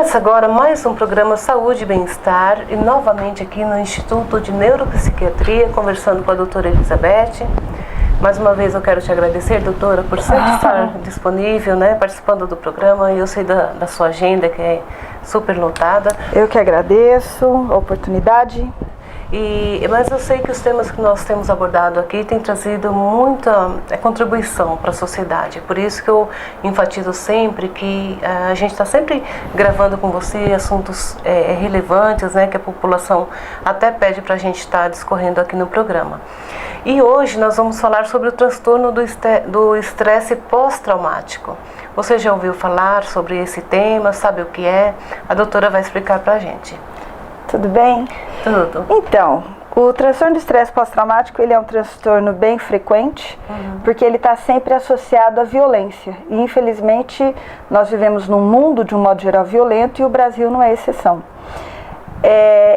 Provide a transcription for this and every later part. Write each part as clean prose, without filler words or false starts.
Começa agora mais um programa Saúde e Bem-Estar e novamente aqui no Instituto de Neuropsiquiatria, conversando com a doutora Elizabeth. Mais uma vez eu quero te agradecer, doutora, por sempre estar disponível, né, participando do programa. Eu sei da sua agenda, que é super lotada. Eu que agradeço a oportunidade. Mas eu sei que os temas que nós temos abordado aqui têm trazido muita contribuição para a sociedade. Por isso que eu enfatizo sempre que a gente está sempre gravando com você assuntos relevantes, né, que a população até pede para a gente estar discorrendo aqui no programa. E hoje nós vamos falar sobre o transtorno do estresse pós-traumático. Você já ouviu falar sobre esse tema? Sabe o que é? A doutora vai explicar para a gente. Tudo bem? Tudo. Então, o transtorno de estresse pós-traumático, ele é um transtorno bem frequente, porque ele está sempre associado à violência. E, infelizmente, nós vivemos num mundo, de um modo geral, violento, e o Brasil não é exceção.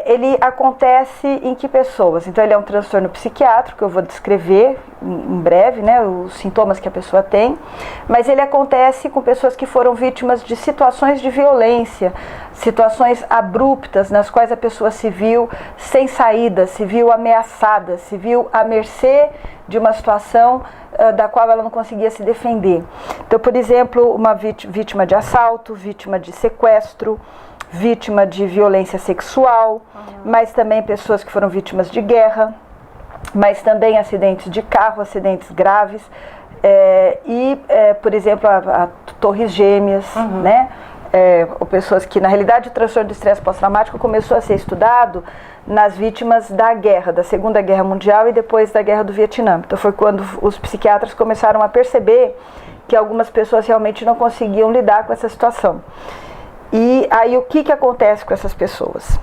Ele acontece em que pessoas? Então, ele é um transtorno psiquiátrico, eu vou descrever em breve, né, os sintomas que a pessoa tem, mas ele acontece com pessoas que foram vítimas de situações de violência, situações abruptas, nas quais a pessoa se viu sem saída, se viu ameaçada, se viu à mercê de uma situação da qual ela não conseguia se defender. Então, por exemplo, uma vítima de assalto, vítima de sequestro, vítima de violência sexual, mas também pessoas que foram vítimas de guerra, mas também acidentes de carro, acidentes graves, por exemplo, a torres gêmeas, né? Ou pessoas que, na realidade, o transtorno de estresse pós-traumático começou a ser estudado nas vítimas da guerra, da Segunda Guerra Mundial e depois da Guerra do Vietnã. Então foi quando os psiquiatras começaram a perceber que algumas pessoas realmente não conseguiam lidar com essa situação. E aí o que acontece com essas pessoas?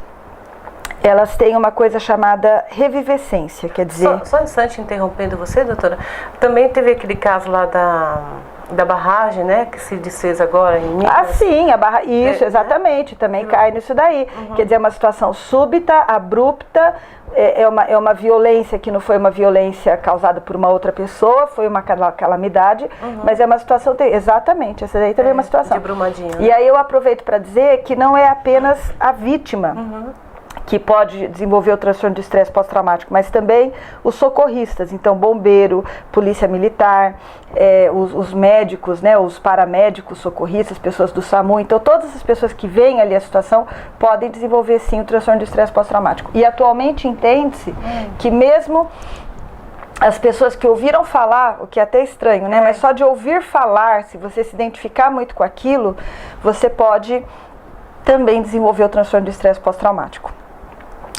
Elas têm uma coisa chamada revivescência, quer dizer... Só um instante interrompendo você, doutora. Também teve aquele caso lá da barragem, né, que se desfez agora em Minas. Ah, sim, isso, exatamente, também cai nisso daí. Quer dizer, é uma situação súbita, abrupta, é uma violência que não foi uma violência causada por uma outra pessoa, foi uma calamidade, mas é uma situação... Exatamente, essa daí também é uma situação. De Brumadinho. E aí eu aproveito para dizer que não é apenas a vítima que pode desenvolver o transtorno de estresse pós-traumático, mas também os socorristas, então bombeiro, polícia militar, os médicos, né, os paramédicos, socorristas, pessoas do SAMU, então todas as pessoas que veem ali a situação podem desenvolver sim o transtorno de estresse pós-traumático. E atualmente entende-se que mesmo as pessoas que ouviram falar, o que é até estranho, né, mas só de ouvir falar, se você se identificar muito com aquilo, você pode também desenvolver o transtorno de estresse pós-traumático.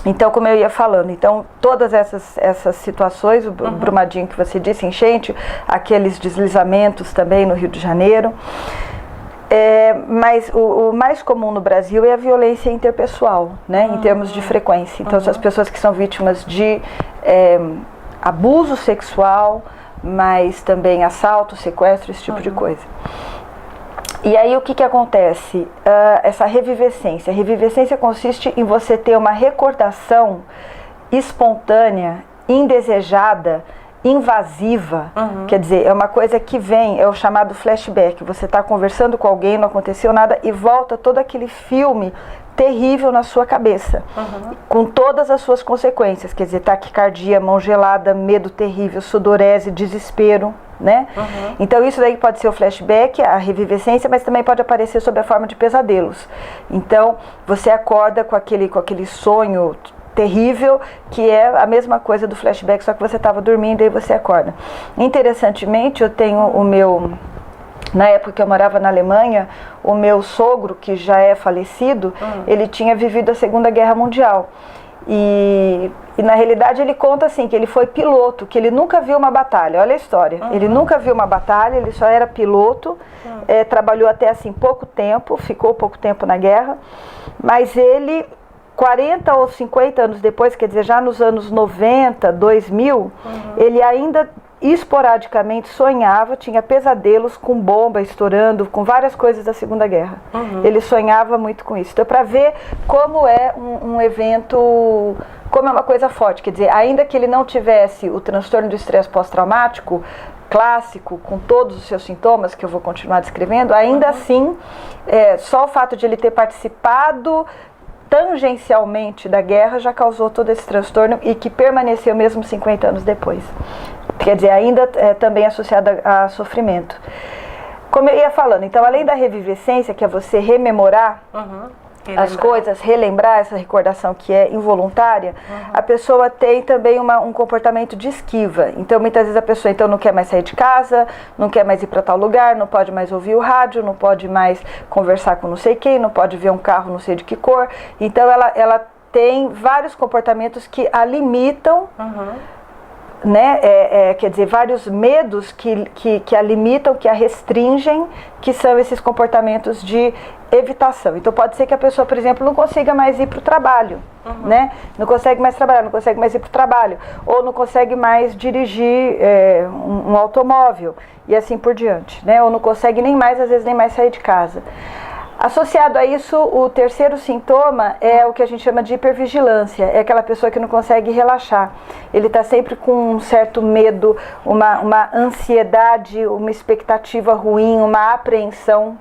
Então, como eu ia falando, então todas essas situações, o Brumadinho que você disse, enchente, aqueles deslizamentos também no Rio de Janeiro, mas o mais comum no Brasil é a violência interpessoal, né, em termos de frequência. Então, são as pessoas que são vítimas de abuso sexual, mas também assalto, sequestro, esse tipo de coisa. E aí o que acontece? Essa revivescência. A revivescência consiste em você ter uma recordação espontânea, indesejada, invasiva. Quer dizer, é uma coisa que vem, é o chamado flashback. Você está conversando com alguém, não aconteceu nada e volta todo aquele filme terrível na sua cabeça, com todas as suas consequências. Quer dizer, taquicardia, mão gelada, medo terrível, sudorese, desespero, né? Então isso daí pode ser o flashback, a revivescência, mas também pode aparecer sob a forma de pesadelos. Então você acorda com aquele sonho terrível, que é a mesma coisa do flashback, só que você estava dormindo e aí você acorda. Interessantemente, eu tenho na época que eu morava na Alemanha, o meu sogro, que já é falecido, ele tinha vivido a Segunda Guerra Mundial. E na realidade ele conta assim, que ele foi piloto, que ele nunca viu uma batalha. Olha a história, ele nunca viu uma batalha, ele só era piloto, trabalhou até assim pouco tempo, ficou pouco tempo na guerra, mas ele, 40 ou 50 anos depois, quer dizer, já nos anos 90, 2000, ele ainda esporadicamente sonhava, tinha pesadelos com bomba estourando, com várias coisas da Segunda Guerra. Ele sonhava muito com isso. Então, para ver como é um evento, como é uma coisa forte, quer dizer, ainda que ele não tivesse o transtorno de estresse pós-traumático, clássico, com todos os seus sintomas, que eu vou continuar descrevendo, ainda assim, só o fato de ele ter participado tangencialmente da guerra já causou todo esse transtorno e que permaneceu mesmo 50 anos depois. Quer dizer, ainda também associado a sofrimento. Como eu ia falando, então, além da revivescência, que é você rememorar as coisas, relembrar essa recordação que é involuntária, a pessoa tem também um comportamento de esquiva. Então, muitas vezes a pessoa não quer mais sair de casa, não quer mais ir para tal lugar, não pode mais ouvir o rádio, não pode mais conversar com não sei quem, não pode ver um carro não sei de que cor. Então, ela tem vários comportamentos que a limitam, né? Quer dizer, vários medos que a limitam, que a restringem, que são esses comportamentos de evitação. Então pode ser que a pessoa, por exemplo, não consiga mais ir para o trabalho, né? Não consegue mais trabalhar, não consegue mais ir para o trabalho, ou não consegue mais dirigir um automóvel, e assim por diante, né? Ou não consegue nem mais, às vezes, nem mais sair de casa. Associado a isso, o terceiro sintoma é o que a gente chama de hipervigilância. É aquela pessoa que não consegue relaxar. Ele está sempre com um certo medo, uma ansiedade, uma expectativa ruim, uma apreensão.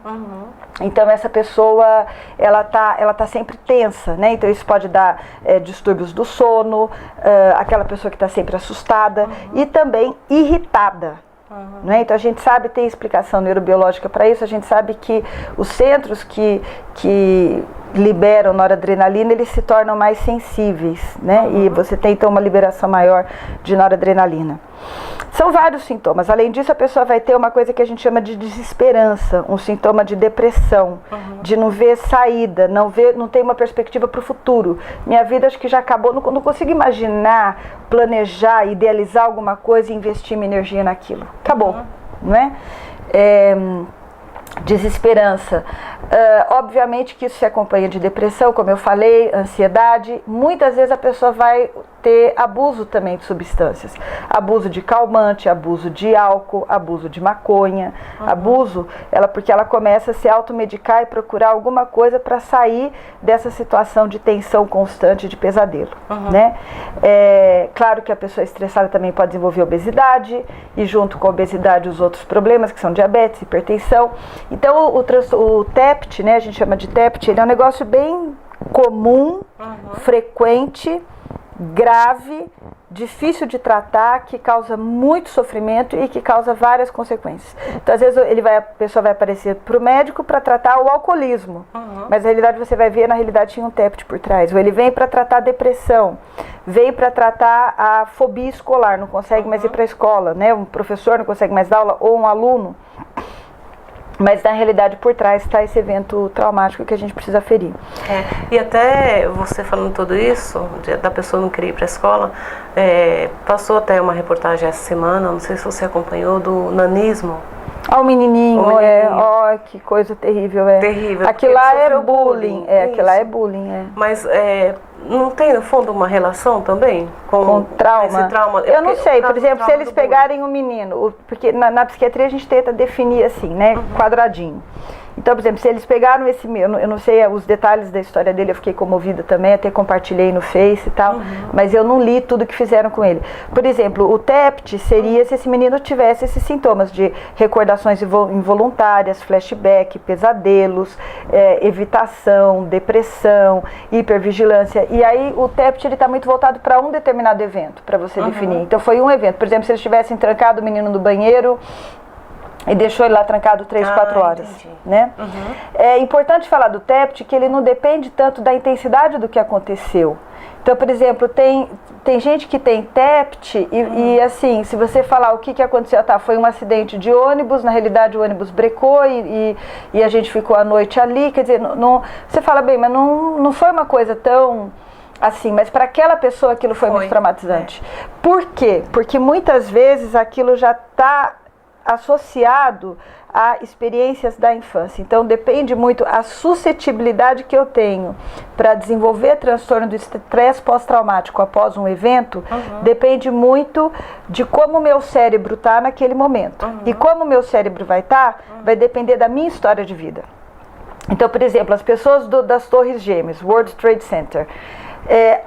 Então essa pessoa, ela tá sempre tensa, né? Então isso pode dar distúrbios do sono, aquela pessoa que está sempre assustada e também irritada. Né? Então a gente sabe, tem explicação neurobiológica para isso, a gente sabe que os centros que liberam noradrenalina, eles se tornam mais sensíveis, né? E você tem então uma liberação maior de noradrenalina. São vários sintomas. Além disso, a pessoa vai ter uma coisa que a gente chama de desesperança, um sintoma de depressão, de não ver saída, não ter uma perspectiva para o futuro. Minha vida acho que já acabou, não consigo imaginar, planejar, idealizar alguma coisa e investir minha energia naquilo. Acabou, não é? Desesperança. Obviamente que isso se acompanha de depressão, como eu falei, ansiedade. Muitas vezes a pessoa vai ter abuso também de substâncias. Abuso de calmante, abuso de álcool, abuso de maconha. Abuso, porque ela começa a se automedicar e procurar alguma coisa para sair dessa situação de tensão constante, de pesadelo. Né? Claro que a pessoa estressada também pode desenvolver obesidade, e junto com a obesidade os outros problemas, que são diabetes, hipertensão. Então o TEPT, né, a gente chama de TEPT, ele é um negócio bem comum, frequente, grave, difícil de tratar, que causa muito sofrimento e que causa várias consequências. Então, às vezes, a pessoa vai aparecer para o médico para tratar o alcoolismo, mas na realidade você vai ver, na realidade tinha um TEPT por trás. Ou ele vem para tratar a depressão, vem para tratar a fobia escolar, não consegue mais ir para a escola, né? Um professor não consegue mais dar aula, ou um aluno. Mas na realidade por trás está esse evento traumático que a gente precisa ferir. E até você falando tudo isso, da pessoa não querer ir para a escola, passou até uma reportagem essa semana, não sei se você acompanhou, do nanismo. O menininho, que coisa terrível, Terrível. Aquilo lá é bullying, aquilo lá é bullying, Mas não tem, no fundo, uma relação também com trauma? Esse trauma? Eu não sei, por exemplo, se eles pegarem um menino, porque na psiquiatria a gente tenta definir assim, né, quadradinho. Então, por exemplo, se eles pegaram esse meu, eu não sei os detalhes da história dele, eu fiquei comovida também, até compartilhei no Face e tal, mas eu não li tudo que fizeram com ele. Por exemplo, o TEPT seria se esse menino tivesse esses sintomas de recordações involuntárias, flashback, pesadelos, evitação, depressão, hipervigilância. E aí o TEPT está muito voltado para um determinado evento, para você definir. Então foi um evento. Por exemplo, se eles tivessem trancado o menino no banheiro e deixou ele lá trancado 3, 4 horas, né? É importante falar do TEPT que ele não depende tanto da intensidade do que aconteceu. Então, por exemplo, tem gente que tem TEPT e assim, se você falar o que aconteceu, foi um acidente de ônibus, na realidade o ônibus brecou e a gente ficou a noite ali, quer dizer, você fala bem, mas não foi uma coisa tão assim, mas para aquela pessoa aquilo foi muito traumatizante. Por quê? Porque muitas vezes aquilo já está associado a experiências da infância. Então depende muito a suscetibilidade que eu tenho para desenvolver transtorno do estresse pós-traumático após um evento, depende muito de como o meu cérebro está naquele momento. E como o meu cérebro vai estar, vai depender da minha história de vida. Então, por exemplo, as pessoas das Torres Gêmeas, World Trade Center,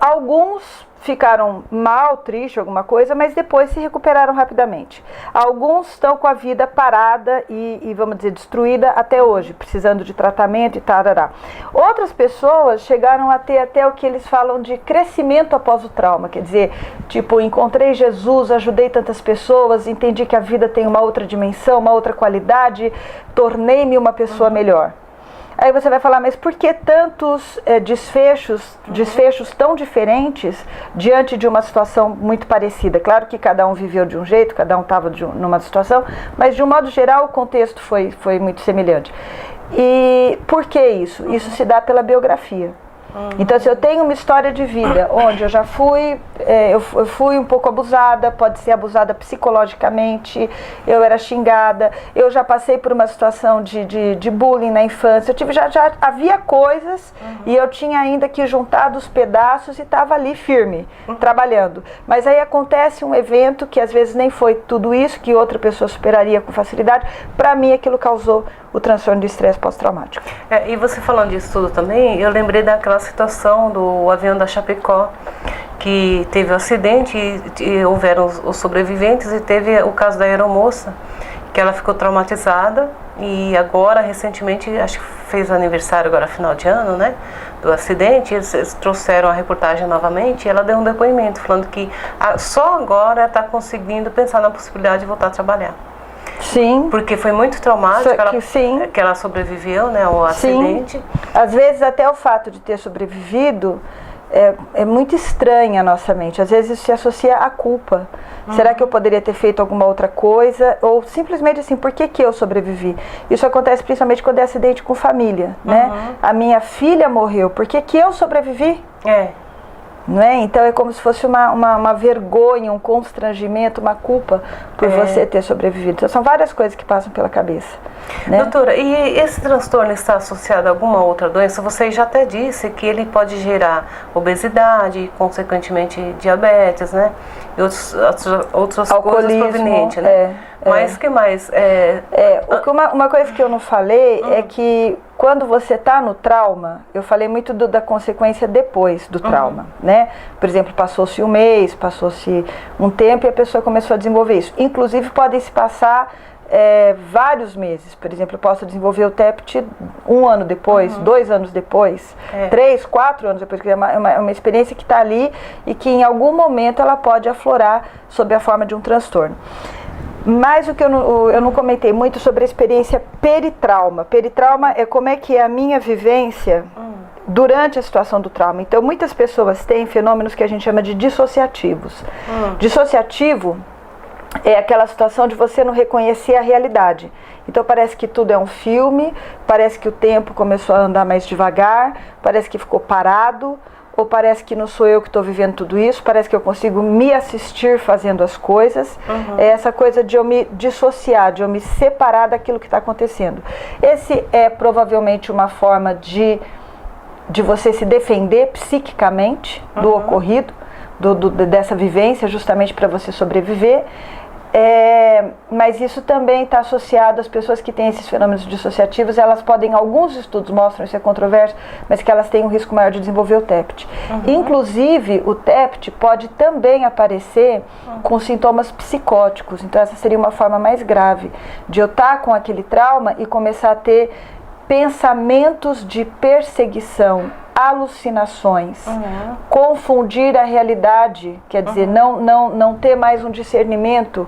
Alguns ficaram mal, triste, alguma coisa, mas depois se recuperaram rapidamente. Alguns estão com a vida parada e vamos dizer, destruída até hoje, precisando de tratamento e tarará. Outras pessoas chegaram a ter até o que eles falam de crescimento após o trauma, quer dizer, tipo, encontrei Jesus, ajudei tantas pessoas, entendi que a vida tem uma outra dimensão, uma outra qualidade, tornei-me uma pessoa melhor. Aí você vai falar, mas por que tantos desfechos tão diferentes diante de uma situação muito parecida? Claro que cada um viveu de um jeito, cada um estava numa situação, mas de um modo geral o contexto foi muito semelhante. E por que isso? Isso se dá pela biografia. Então, se eu tenho uma história de vida onde eu já fui, eu fui um pouco abusada, pode ser abusada psicologicamente, eu era xingada, eu já passei por uma situação de bullying na infância, já havia coisas e eu tinha ainda que juntar dos pedaços e estava ali firme, trabalhando. Mas aí acontece um evento que às vezes nem foi tudo isso, que outra pessoa superaria com facilidade, para mim aquilo causou o transtorno de estresse pós-traumático. E você falando disso tudo também, eu lembrei daquela situação do avião da Chapecó, que teve um acidente e houveram os sobreviventes, e teve o caso da aeromoça, que ela ficou traumatizada e agora, recentemente, acho que fez aniversário agora, final de ano, né, do acidente, eles trouxeram a reportagem novamente e ela deu um depoimento falando que só agora está conseguindo pensar na possibilidade de voltar a trabalhar. Sim. Porque foi muito traumático que ela sobreviveu, né, ao acidente. Sim. Às vezes até o fato de ter sobrevivido é muito estranho a nossa mente. Às vezes isso se associa à culpa. Será que eu poderia ter feito alguma outra coisa? Ou simplesmente assim, por que eu sobrevivi? Isso acontece principalmente quando é acidente com família, né? A minha filha morreu, por que eu sobrevivi? Não é? Então é como se fosse uma vergonha, um constrangimento, uma culpa por você ter sobrevivido. Então são várias coisas que passam pela cabeça, né? Doutora, e esse transtorno está associado a alguma outra doença? Você já até disse que ele pode gerar obesidade, consequentemente diabetes, né? E outras coisas provenientes, né? Mas que mais? Uma coisa que eu não falei é que quando você está no trauma, eu falei muito da consequência depois do trauma, né? Por exemplo, passou-se um mês, passou-se um tempo e a pessoa começou a desenvolver isso. Inclusive, podem se passar vários meses. Por exemplo, eu posso desenvolver o TEPT 1 ano depois, 2 anos depois, 3, 4 anos depois, porque é uma experiência que está ali e que em algum momento ela pode aflorar sob a forma de um transtorno. Mas o que eu não comentei muito sobre a experiência peritrauma. Peritrauma é como é que é a minha vivência durante a situação do trauma. Então, muitas pessoas têm fenômenos que a gente chama de dissociativos. Dissociativo é aquela situação de você não reconhecer a realidade. Então parece que tudo é um filme, parece que o tempo começou a andar mais devagar, parece que ficou parado, ou parece que não sou eu que estou vivendo tudo isso, parece que eu consigo me assistir fazendo as coisas. É essa coisa de eu me dissociar, de eu me separar daquilo que está acontecendo. Esse é provavelmente uma forma de você se defender psiquicamente do ocorrido, dessa vivência, justamente para você sobreviver. Mas isso também está associado às pessoas que têm esses fenômenos dissociativos. Elas podem, alguns estudos mostram, isso é controverso, mas que elas têm um risco maior de desenvolver o TEPT. Inclusive, o TEPT pode também aparecer com sintomas psicóticos. Então essa seria uma forma mais grave de eu estar com aquele trauma e começar a ter pensamentos de perseguição, alucinações, confundir a realidade, quer dizer, não ter mais um discernimento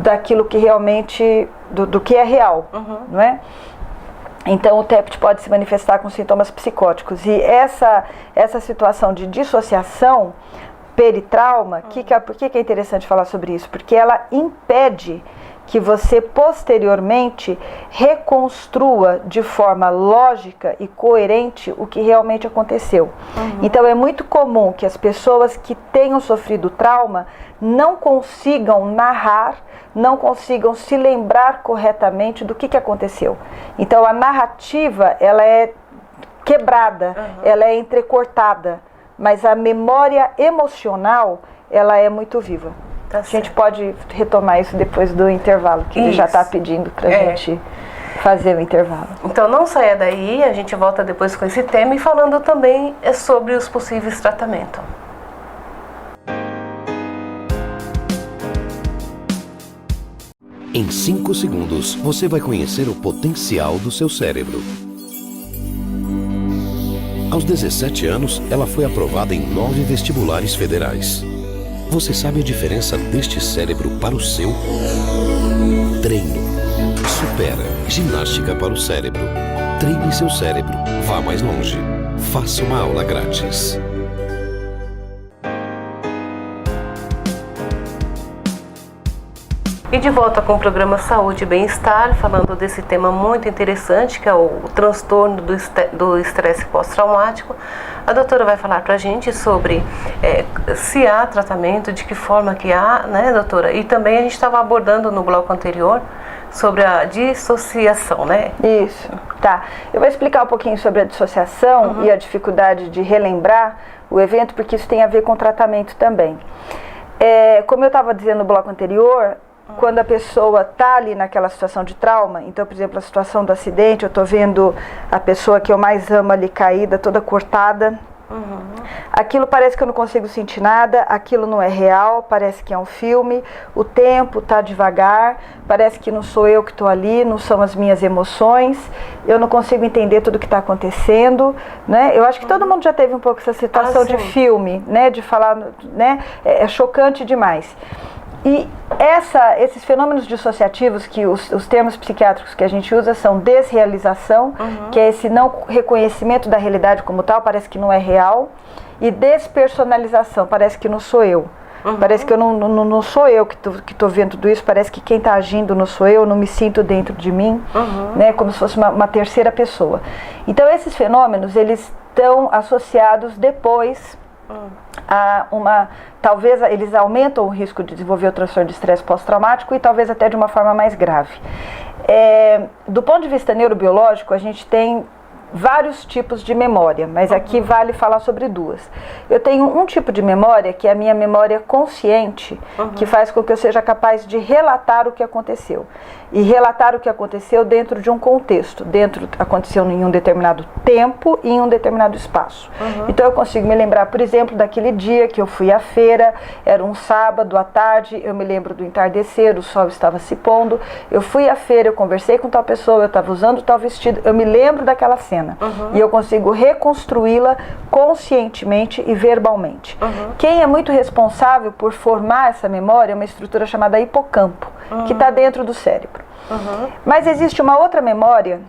daquilo que realmente, do que é real, não é? Então o TEPT pode se manifestar com sintomas psicóticos, e essa situação de dissociação peritrauma, por que é interessante falar sobre isso? Porque ela impede que você posteriormente reconstrua de forma lógica e coerente o que realmente aconteceu. Então é muito comum que as pessoas que tenham sofrido trauma não consigam narrar, não consigam se lembrar corretamente do que aconteceu. Então a narrativa, ela é quebrada, ela é entrecortada, mas a memória emocional, ela é muito viva. A gente pode retomar isso depois do intervalo, que ele já está pedindo para a gente fazer o intervalo. Então não saia daí, a gente volta depois com esse tema e falando também sobre os possíveis tratamentos. Em 5 segundos, você vai conhecer o potencial do seu cérebro. Aos 17 anos, ela foi aprovada em 9 vestibulares federais. Você sabe a diferença deste cérebro para o seu? Treino. Supera. Ginástica para o cérebro. Treine seu cérebro. Vá mais longe. Faça uma aula grátis. E de volta com o programa Saúde e Bem-Estar, falando desse tema muito interessante, que é o transtorno do estresse pós-traumático. A doutora vai falar pra gente sobre se há tratamento, de que forma que há, né, doutora? E também a gente estava abordando no bloco anterior sobre a dissociação, né? Isso, tá. Eu vou explicar um pouquinho sobre a dissociação e a dificuldade de relembrar o evento, porque isso tem a ver com tratamento também. Como eu estava dizendo no bloco anterior, quando a pessoa está ali naquela situação de trauma, então, por exemplo, a situação do acidente, eu estou vendo a pessoa que eu mais amo ali caída, toda cortada, aquilo parece que eu não consigo sentir nada, aquilo não é real, parece que é um filme, o tempo está devagar, parece que não sou eu que estou ali, não são as minhas emoções, eu não consigo entender tudo o que está acontecendo, né? Eu acho que todo mundo já teve um pouco essa situação de filme, né? De falar, né? É chocante demais. E esses fenômenos dissociativos, que os termos psiquiátricos que a gente usa são desrealização, que é esse não reconhecimento da realidade como tal, parece que não é real, e despersonalização, parece que não sou eu. Parece que eu não sou eu que estou vendo tudo isso, parece que quem está agindo não sou eu, não me sinto dentro de mim, né, como se fosse uma terceira pessoa. Então esses fenômenos, eles estão associados depois a talvez eles aumentam o risco de desenvolver o transtorno de estresse pós-traumático e talvez até de uma forma mais grave. Do ponto de vista neurobiológico, a gente tem vários tipos de memória, mas aqui vale falar sobre duas. Eu tenho um tipo de memória que é a minha memória consciente, que faz com que eu seja capaz de relatar o que aconteceu. E relatar o que aconteceu dentro de um contexto. Aconteceu em um determinado tempo e em um determinado espaço. Então eu consigo me lembrar, por exemplo, daquele dia que eu fui à feira, era um sábado à tarde, eu me lembro do entardecer, o sol estava se pondo, eu fui à feira, eu conversei com tal pessoa, eu estava usando tal vestido, eu me lembro daquela cena. E eu consigo reconstruí-la conscientemente e verbalmente. Quem é muito responsável por formar essa memória é uma estrutura chamada hipocampo, que está dentro do cérebro. Mas existe uma outra memória,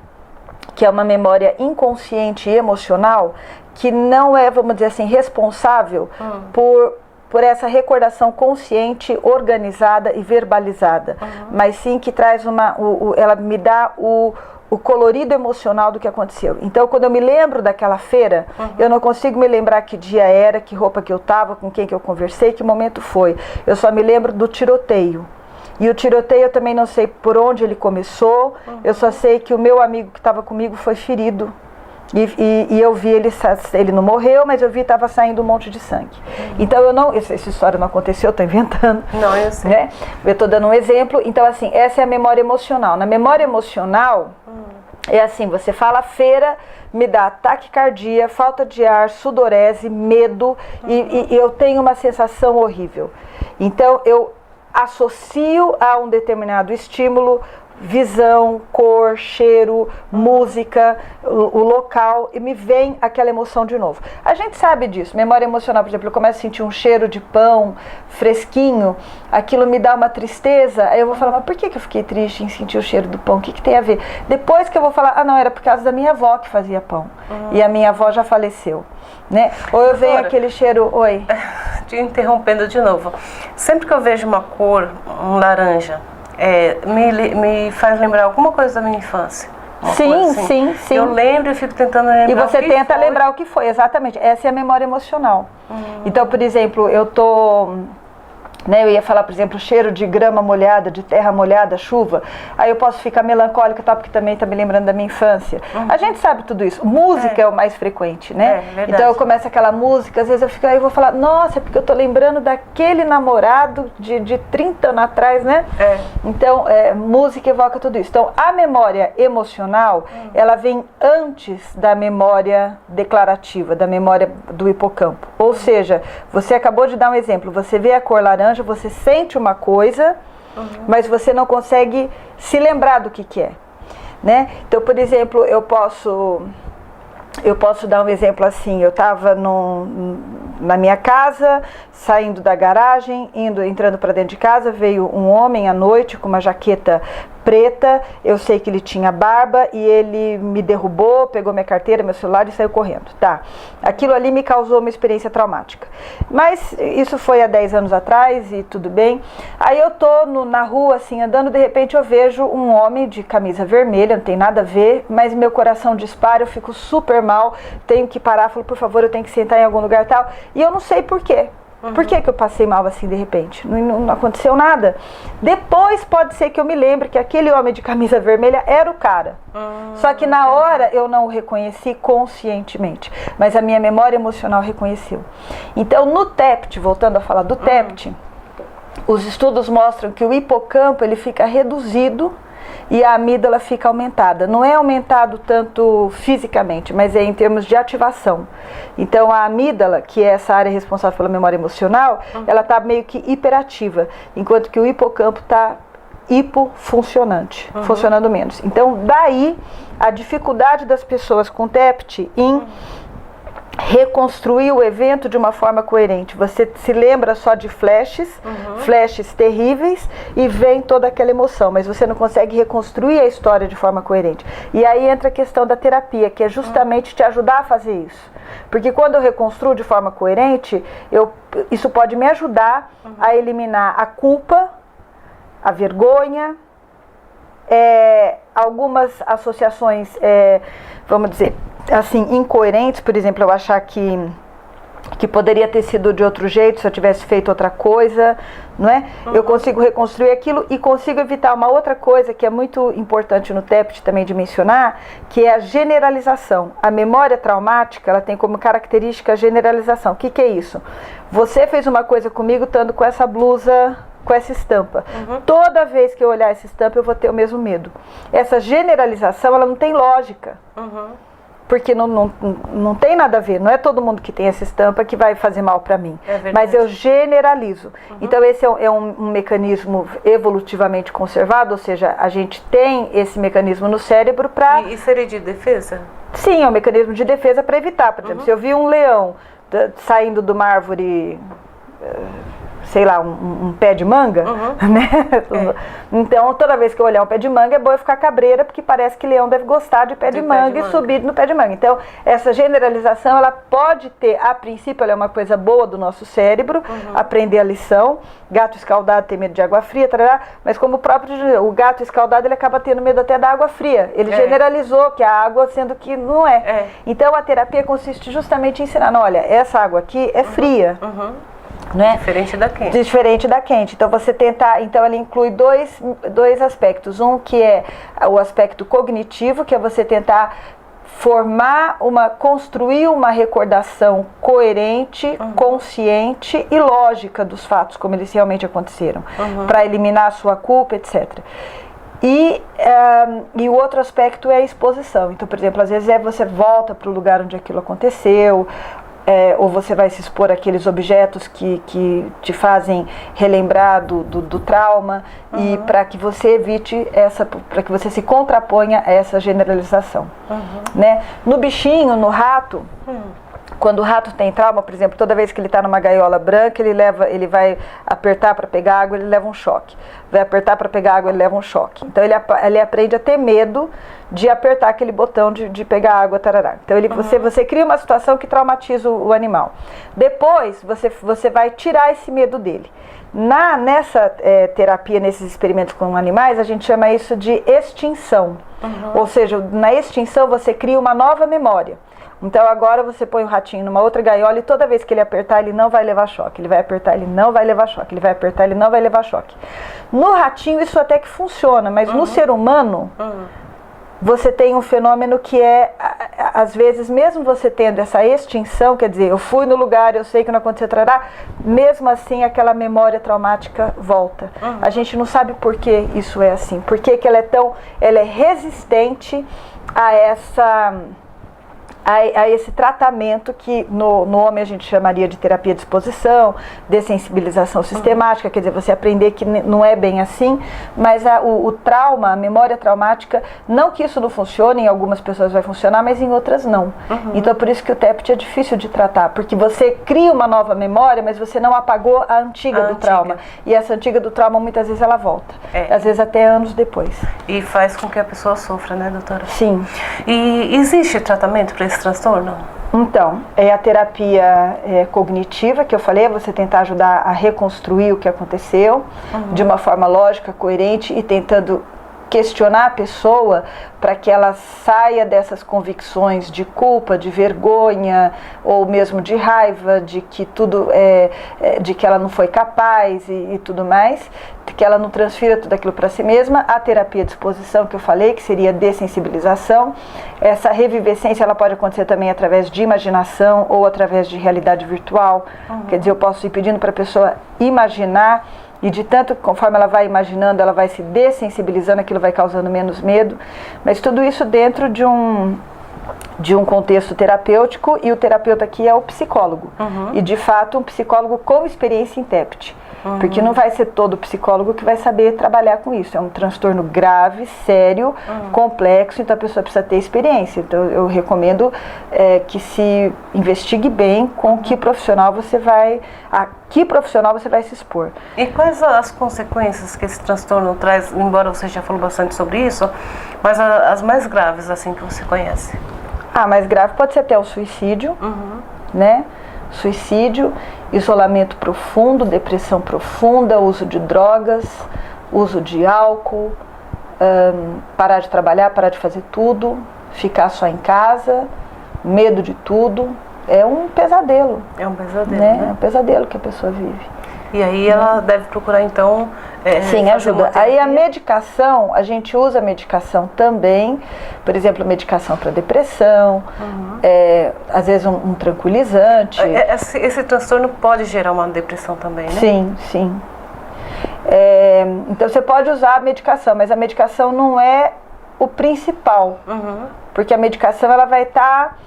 que é uma memória inconsciente e emocional, que não é, vamos dizer assim, responsável por essa recordação consciente, organizada e verbalizada, mas sim que traz ela me dá o colorido emocional do que aconteceu. Então, quando eu me lembro daquela feira, eu não consigo me lembrar que dia era, que roupa que eu estava, com quem que eu conversei, que momento foi. Eu só me lembro do tiroteio. E o tiroteio eu também não sei por onde ele começou, eu só sei que o meu amigo que estava comigo foi ferido. E eu vi ele não morreu, mas eu vi que estava saindo um monte de sangue. Então essa história não aconteceu, eu estou inventando. Não, eu sei. Né? Eu estou dando um exemplo. Então assim, essa é a memória emocional. Na memória emocional, é assim, você fala feira, me dá taquicardia, falta de ar, sudorese, medo, e eu tenho uma sensação horrível. Então eu associo a um determinado estímulo, visão, cor, cheiro, música, o local, e me vem aquela emoção de novo. A gente sabe disso, memória emocional, por exemplo, eu começo a sentir um cheiro de pão fresquinho, aquilo me dá uma tristeza, aí eu vou falar, mas por que eu fiquei triste em sentir o cheiro do pão? O que tem a ver? Depois que eu vou falar, não, era por causa da minha avó que fazia pão, e a minha avó já faleceu. Né? Ou eu venho aquele cheiro, oi? Te interrompendo de novo, sempre que eu vejo uma cor, um laranja, me faz lembrar alguma coisa da minha infância. Sim. Eu lembro e fico tentando lembrar. E você tenta lembrar o que foi, exatamente. Essa é a memória emocional. Então, por exemplo, eu tô né? Eu ia falar, por exemplo, cheiro de grama molhada, de terra molhada, chuva. Aí eu posso ficar melancólica, tá? Porque também tá me lembrando da minha infância. A gente sabe tudo isso. Música é o mais frequente, né? Então eu começo aquela música, às vezes eu fico aí, eu vou falar, nossa, é porque eu tô lembrando daquele namorado de 30 anos atrás, né? Então, música evoca tudo isso. Então, a memória emocional, ela vem antes da memória declarativa, da memória do hipocampo. Ou seja, você acabou de dar um exemplo, você vê a cor laranja, você sente uma coisa, mas você não consegue se lembrar do que é, né? Então, por exemplo, eu posso dar um exemplo assim, eu estava na minha casa, saindo da garagem, entrando para dentro de casa, veio um homem à noite com uma jaqueta preta, eu sei que ele tinha barba e ele me derrubou, pegou minha carteira, meu celular e saiu correndo. Tá, aquilo ali me causou uma experiência traumática. Mas isso foi há 10 anos atrás e tudo bem. Aí eu tô na rua assim, andando, de repente eu vejo um homem de camisa vermelha, não tem nada a ver, mas meu coração dispara, eu fico super mal, tenho que parar, falo, por favor, eu tenho que sentar em algum lugar e tal. E eu não sei por quê. Por que eu passei mal assim de repente? Não aconteceu nada. Depois pode ser que eu me lembre que aquele homem de camisa vermelha era o cara. Só que na hora eu não o reconheci conscientemente. Mas a minha memória emocional reconheceu. Então no TEPT, voltando a falar do TEPT, os estudos mostram que o hipocampo ele fica reduzido e a amígdala fica aumentada. Não é aumentado tanto fisicamente, mas é em termos de ativação. Então a amígdala, que é essa área responsável pela memória emocional, ela está meio que hiperativa, enquanto que o hipocampo está hipofuncionante, funcionando menos. Então daí a dificuldade das pessoas com TEPT em reconstruir o evento de uma forma coerente. Você se lembra só de flashes, flashes terríveis, e vem toda aquela emoção, mas você não consegue reconstruir a história de forma coerente. E aí entra a questão da terapia, que é justamente te ajudar a fazer isso. Porque quando eu reconstruo de forma coerente, isso pode me ajudar a eliminar a culpa, a vergonha, algumas associações, vamos dizer assim, incoerentes, por exemplo, eu achar que poderia ter sido de outro jeito se eu tivesse feito outra coisa, não é? Eu consigo reconstruir aquilo e consigo evitar uma outra coisa que é muito importante no TEPT também de mencionar, que é a generalização. A memória traumática, ela tem como característica a generalização. O que é isso? Você fez uma coisa comigo estando com essa blusa, com essa estampa. Toda vez que eu olhar essa estampa, eu vou ter o mesmo medo. Essa generalização, ela não tem lógica. Porque não tem nada a ver, não é todo mundo que tem essa estampa que vai fazer mal para mim, mas eu generalizo. Então esse é um mecanismo evolutivamente conservado, ou seja, a gente tem esse mecanismo no cérebro para... E seria de defesa? Sim, é um mecanismo de defesa para evitar. Por exemplo, se eu vi um leão saindo de uma árvore... sei lá, um pé de manga, né? Então, toda vez que eu olhar um pé de manga, é bom eu ficar cabreira, porque parece que leão deve gostar de pé de manga e subir no pé de manga. Então, essa generalização, ela pode ter, a princípio, ela é uma coisa boa do nosso cérebro, aprender a lição. Gato escaldado tem medo de água fria, tarará, mas como o gato escaldado, ele acaba tendo medo até da água fria. Ele generalizou que a água, sendo que não é. Então, a terapia consiste justamente em ensinar, olha, essa água aqui é fria. Né? Diferente da quente. Diferente da quente. Então você tentar, então ele inclui dois aspectos. Um que é o aspecto cognitivo, que é você tentar construir uma recordação coerente, consciente e lógica dos fatos, como eles realmente aconteceram, para eliminar a sua culpa, etc. E o outro aspecto é a exposição. Então, por exemplo, às vezes você volta para o lugar onde aquilo aconteceu, ou você vai se expor àqueles objetos que te relembrar do trauma, e para que você evite para que você se contraponha a essa generalização. Né? No bichinho, no rato, quando o rato tem trauma, por exemplo, toda vez que ele está numa gaiola branca, ele vai apertar para pegar água, ele leva um choque. Vai apertar para pegar água, ele leva um choque. Então ele aprende a ter medo de apertar aquele botão de pegar água, tarará. Então você cria uma situação que traumatiza o animal. Depois você vai tirar esse medo dele. Nessa terapia, nesses experimentos com animais, a gente chama isso de extinção. Ou seja, na extinção você cria uma nova memória. Então agora você põe o ratinho numa outra gaiola e toda vez que ele apertar, ele não vai levar choque. Ele vai apertar, ele não vai levar choque. Ele vai apertar, ele não vai levar choque. No ratinho isso até que funciona, mas no ser humano, você tem um fenômeno que é, às vezes, mesmo você tendo essa extinção, quer dizer, eu fui no lugar, eu sei que não aconteceu, mesmo assim aquela memória traumática volta. A gente não sabe por que isso é assim, por que ela é resistente a esse tratamento que no homem a gente chamaria de terapia de exposição, dessensibilização sistemática, quer dizer, você aprender que não é bem assim, mas o trauma, a memória traumática, não que isso não funcione, em algumas pessoas vai funcionar, mas em outras não. Então é por isso que o TEPT é difícil de tratar, porque você cria uma nova memória, mas você não apagou a antiga do trauma. E essa antiga do trauma muitas vezes ela volta, às vezes até anos depois. E faz com que a pessoa sofra, né, doutora? Sim. E existe tratamento para esse transtorno? Então, é a terapia cognitiva que eu falei, você tentar ajudar a reconstruir o que aconteceu de uma forma lógica, coerente e tentando questionar a pessoa para que ela saia dessas convicções de culpa, de vergonha ou mesmo de raiva, de que tudo de que ela não foi capaz e tudo mais, que ela não transfira tudo aquilo para si mesma. A terapia de exposição que eu falei, que seria dessensibilização, essa revivescência ela pode acontecer também através de imaginação ou através de realidade virtual. Quer dizer, eu posso ir pedindo para a pessoa imaginar e de tanto, conforme ela vai imaginando, ela vai se dessensibilizando, aquilo vai causando menos medo, mas tudo isso dentro de um contexto terapêutico, e o terapeuta aqui é o psicólogo, e de fato um psicólogo com experiência em TEPT, porque não vai ser todo psicólogo que vai saber trabalhar com isso, é um transtorno grave, sério, complexo, então a pessoa precisa ter experiência. Então eu recomendo que se investigue bem com que profissional você vai se expor. E quais as consequências que esse transtorno traz, embora você já falou bastante sobre isso, mas as mais graves assim que você conhece? A mais grave pode ser até o suicídio, né? Suicídio, isolamento profundo, depressão profunda, uso de drogas, uso de álcool, parar de trabalhar, parar de fazer tudo, ficar só em casa, medo de tudo. É um pesadelo. É um pesadelo, né? né? É um pesadelo que a pessoa vive. E aí ela deve procurar, então... Sim, ajuda. Aí a medicação, a gente usa a medicação também, por exemplo, medicação para depressão, às vezes um tranquilizante. Esse transtorno pode gerar uma depressão também, né? Sim, sim. Então você pode usar a medicação, mas a medicação não é o principal, porque a medicação ela vai estar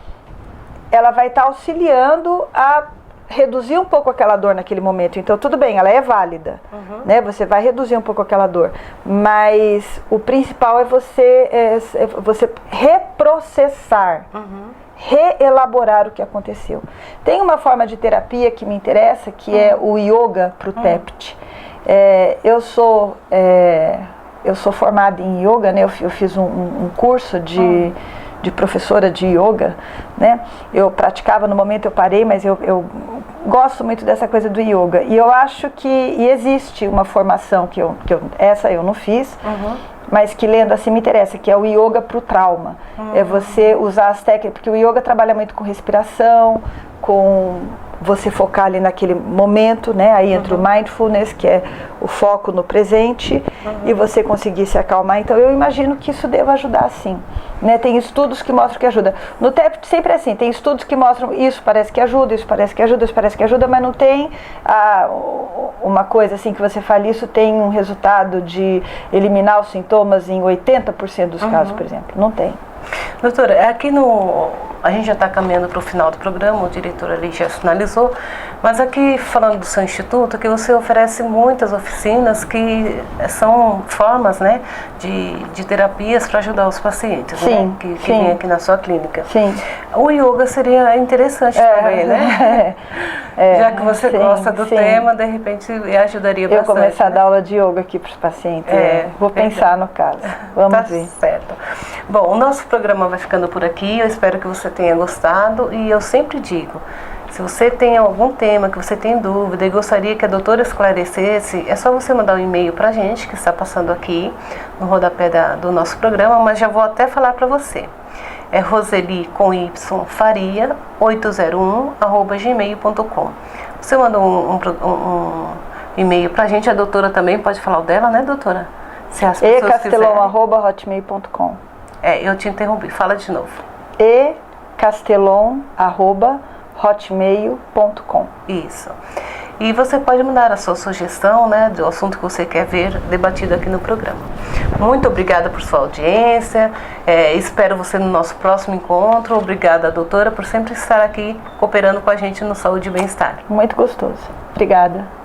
auxiliando a reduzir um pouco aquela dor naquele momento. Então tudo bem, ela é válida, né? Você vai reduzir um pouco aquela dor, mas o principal é você reprocessar, reelaborar o que aconteceu. Tem uma forma de terapia que me interessa, que é o yoga para o TEPT. Eu sou formada em yoga, né? Eu fiz um curso de professora de yoga, né? Eu praticava, no momento eu parei, mas eu gosto muito dessa coisa do yoga. E eu acho que existe uma formação que essa eu não fiz, mas que lendo assim me interessa, que é o yoga para o trauma. É você usar as técnicas, porque o yoga trabalha muito com respiração, com você focar ali naquele momento, né? Aí entra o mindfulness, que é o foco no presente, e você conseguir se acalmar. Então eu imagino que isso deva ajudar sim, né? Tem estudos que mostram que ajuda. No TEPT sempre é assim, tem estudos que mostram isso parece que ajuda, isso parece que ajuda, isso parece que ajuda, mas não tem uma coisa assim que você fala, isso tem um resultado de eliminar os sintomas em 80% dos casos, por exemplo. Não tem. Doutora, a gente já está caminhando para o final do programa, o diretor ali já finalizou, mas aqui falando do seu instituto, que você oferece muitas oficinas que são formas, né, de terapias para ajudar os pacientes, sim, né, que vêm aqui na sua clínica. Sim. O yoga seria interessante também, né? Já que você gosta do tema, de repente ajudaria bastante. Eu começar a dar aula de yoga aqui para os pacientes, vou pensar no caso, vamos ver. Certo. Bom, o nosso programa vai ficando por aqui, eu espero que você tenha gostado, e eu sempre digo, se você tem algum tema que você tem dúvida e gostaria que a doutora esclarecesse, é só você mandar um e-mail para a gente, que está passando aqui no rodapé do nosso programa, mas já vou até falar para você. é Roseli com Y Faria 801@gmail.com. Você manda um e-mail pra gente, a doutora também pode falar o dela, né, doutora? Se as pessoas ecastelon@hotmail.com. Eu te interrompi, fala de novo. ecastelon@hotmail.com. Isso. E você pode mandar a sua sugestão, né, do assunto que você quer ver debatido aqui no programa. Muito obrigada por sua audiência, espero você no nosso próximo encontro. Obrigada, doutora, por sempre estar aqui cooperando com a gente no Saúde e Bem-Estar. Muito gostoso. Obrigada.